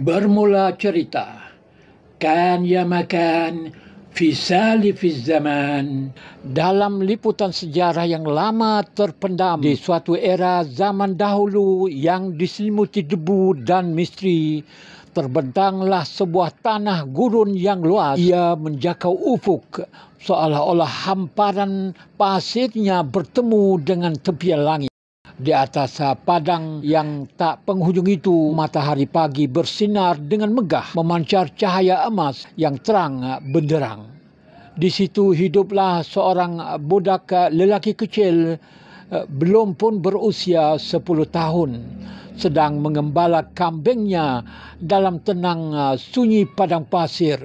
Bermula cerita, kan ya makan fi salifis zaman. Dalam liputan sejarah yang lama terpendam di suatu era zaman dahulu yang diselimuti debu dan misteri, terbentanglah sebuah tanah gurun yang luas. Ia menjakau ufuk, seolah-olah hamparan pasirnya bertemu dengan tepian langit. Di atas padang yang tak penghujung itu, matahari pagi bersinar dengan megah, memancar cahaya emas yang terang benderang. Di situ hiduplah seorang budak lelaki kecil, belum pun berusia 10 tahun, sedang mengembala kambingnya dalam tenang sunyi padang pasir.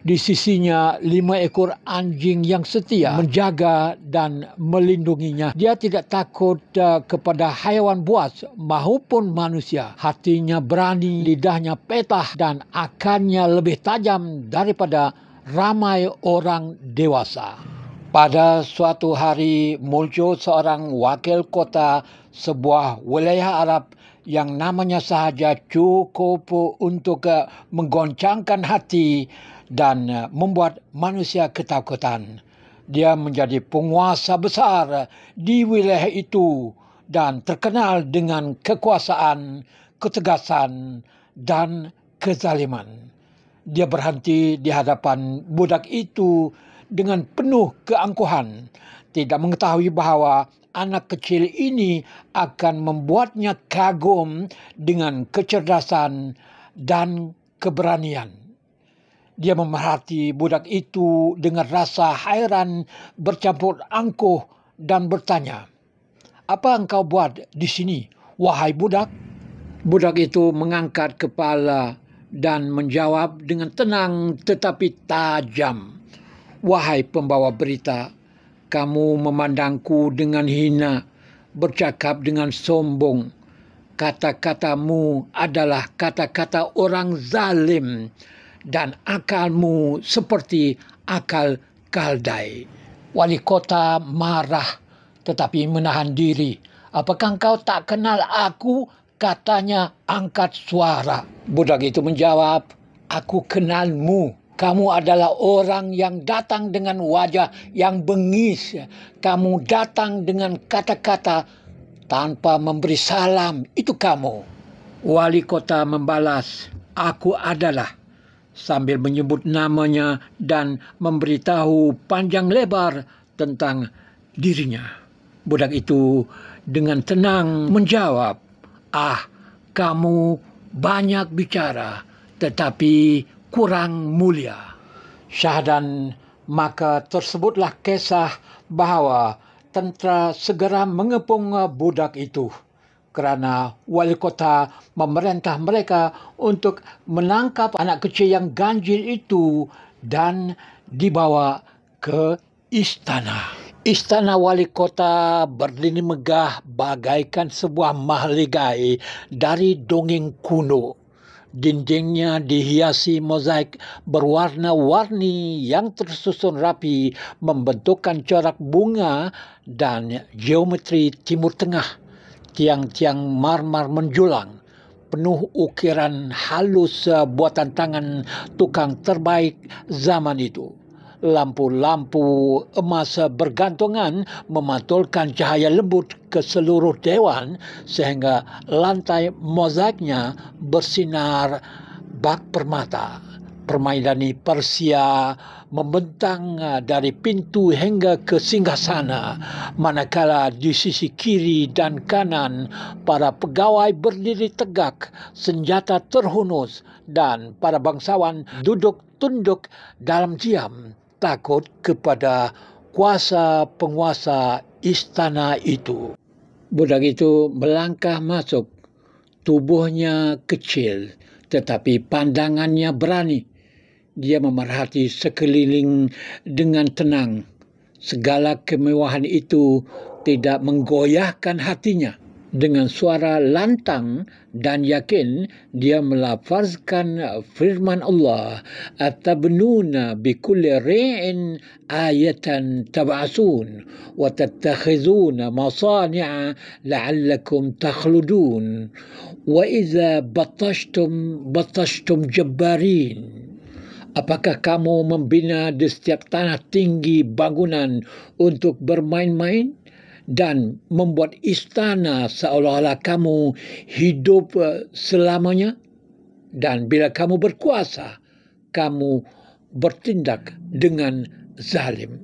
Di sisinya 5 ekor anjing yang setia menjaga dan melindunginya. Dia tidak takut kepada haiwan buas maupun manusia. Hatinya berani, lidahnya petah dan akannya lebih tajam daripada ramai orang dewasa. Pada suatu hari muncul seorang wakil kota sebuah wilayah Arab yang namanya sahaja cukup untuk menggoncangkan hati dan membuat manusia ketakutan. Dia menjadi penguasa besar di wilayah itu dan terkenal dengan kekuasaan, ketegasan dan kezaliman. Dia berhenti di hadapan budak itu dengan penuh keangkuhan, tidak mengetahui bahawa anak kecil ini akan membuatnya kagum dengan kecerdasan dan keberanian. Dia memerhati budak itu dengan rasa hairan bercampur angkuh dan bertanya, "Apa engkau buat di sini, wahai budak?" Budak itu mengangkat kepala dan menjawab dengan tenang tetapi tajam, "Wahai pembawa berita, kamu memandangku dengan hina, bercakap dengan sombong. Kata-katamu adalah kata-kata orang zalim dan akalmu seperti akal Kaldai." Wali kota marah tetapi menahan diri. "Apakah engkau tak kenal aku?" katanya angkat suara. Budak itu menjawab, "Aku kenalmu. Kamu adalah orang yang datang dengan wajah yang bengis. Kamu datang dengan kata-kata tanpa memberi salam. Itu kamu." Wali kota membalas, "Aku adalah," sambil menyebut namanya dan memberitahu panjang lebar tentang dirinya. Budak itu dengan tenang menjawab, "Kamu banyak bicara tetapi kurang mulia." Syahdan maka tersebutlah kisah bahawa tentera segera mengepung budak itu kerana wali kota memerintah mereka untuk menangkap anak kecil yang ganjil itu dan dibawa ke istana. Istana wali kota berdiri megah bagaikan sebuah mahligai dari dongeng kuno. Dindingnya dihiasi mozaik berwarna-warni yang tersusun rapi membentukkan corak bunga dan geometri Timur Tengah. Tiang-tiang marmar menjulang, penuh ukiran halus buatan tangan tukang terbaik zaman itu. Lampu-lampu emas bergantungan memantulkan cahaya lembut ke seluruh dewan sehingga lantai mozaiknya bersinar bak permata. Permaidani Persia membentang dari pintu hingga ke singgasana, manakala di sisi kiri dan kanan para pegawai berdiri tegak, senjata terhunus, dan para bangsawan duduk tunduk dalam diam, takut kepada kuasa penguasa istana itu. Budak itu melangkah masuk. Tubuhnya kecil tetapi pandangannya berani. Dia memerhati sekeliling dengan tenang. Segala kemewahan itu tidak menggoyahkan hatinya. Dengan suara lantang dan yakin dia melafazkan firman Allah, atabnuna bikulli ri'in ayatan tab'asun wa tattakhizuna masani'a la'allakum takhludun wa idza batashtum jabbarin. Apakah kamu membina di setiap tanah tinggi bangunan untuk bermain-main dan membuat istana seolah-olah kamu hidup selamanya? Dan bila kamu berkuasa, kamu bertindak dengan zalim.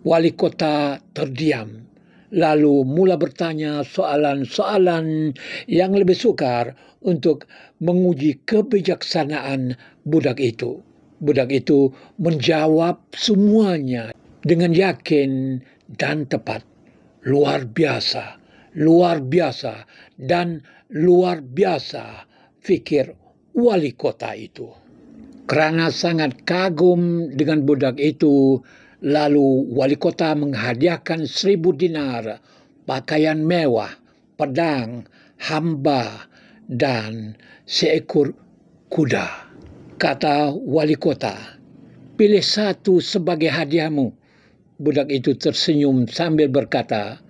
Wali kota terdiam, lalu mula bertanya soalan-soalan yang lebih sukar untuk menguji kebijaksanaan budak itu. Budak itu menjawab semuanya dengan yakin dan tepat. Luar biasa, dan luar biasa, fikir wali kota itu. Kerana sangat kagum dengan budak itu, lalu wali kota menghadiahkan 1,000 dinar, pakaian mewah, pedang, hamba, dan seekor kuda. Kata wali kota, pilih satu sebagai hadiahmu. Budak itu tersenyum sambil berkata,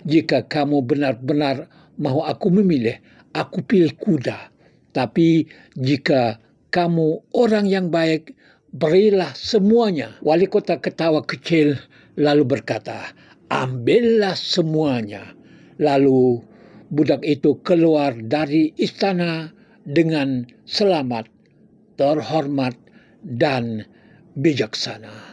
jika kamu benar-benar mahu aku memilih, aku pilih kuda. Tapi jika kamu orang yang baik, berilah semuanya. Wali kota ketawa kecil lalu berkata, ambillah semuanya. Lalu budak itu keluar dari istana dengan selamat, terhormat dan bijaksana.